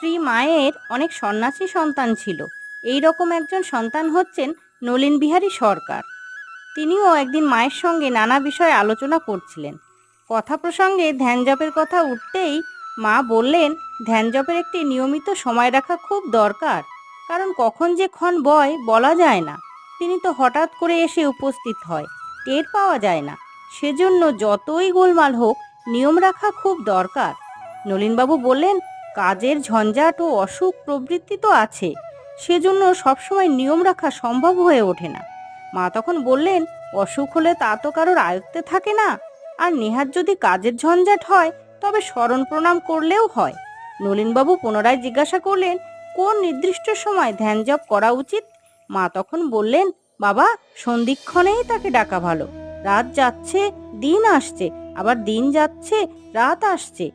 শ্রী মায়ের অনেক সন্ন্যাসী সন্তান ছিল। এই রকম একজন সন্তান হচ্ছেন নলিন বিহারী সরকার। তিনিও একদিন মায়ের সঙ্গে নানা বিষয়ে আলোচনা করছিলেন। কথা প্রসঙ্গে ধ্যান জপের কথা উঠতেই মা বললেন, ধ্যান জপের একটি নিয়মিত সময় রাখা খুব দরকার, কারণ কখন যে ক্ষণ বয় বলা যায় না। তিনি তো হঠাৎ করে এসে উপস্থিত হয়, টের পাওয়া যায় না। সেজন্য যতই গোলমাল হোক, নিয়ম রাখা খুব দরকার। নলিনবাবু বললেন, কাজের ঝঞ্ঝাট ও অসুখ প্রবৃত্তি তো আছে, সেজন্য সবসময় নিয়ম রাখা সম্ভব হয়ে ওঠে না। মা তখন বললেন, অসুখ হলে তা তো কারোর আয়ত্তে থাকে না, আর নেহাত যদি কাজের ঝঞ্ঝাট হয় তবে স্মরণ প্রণাম করলেও হয়। নলিনবাবু পুনরায় জিজ্ঞাসা করলেন, কোন নির্দিষ্ট সময় ধ্যান জপ করা উচিত? মা তখন বললেন, বাবা, সন্ধিক্ষণেই তাকে ডাকা ভালো। রাত যাচ্ছে, দিন আসছে, আবার দিন যাচ্ছে, রাত আসছে,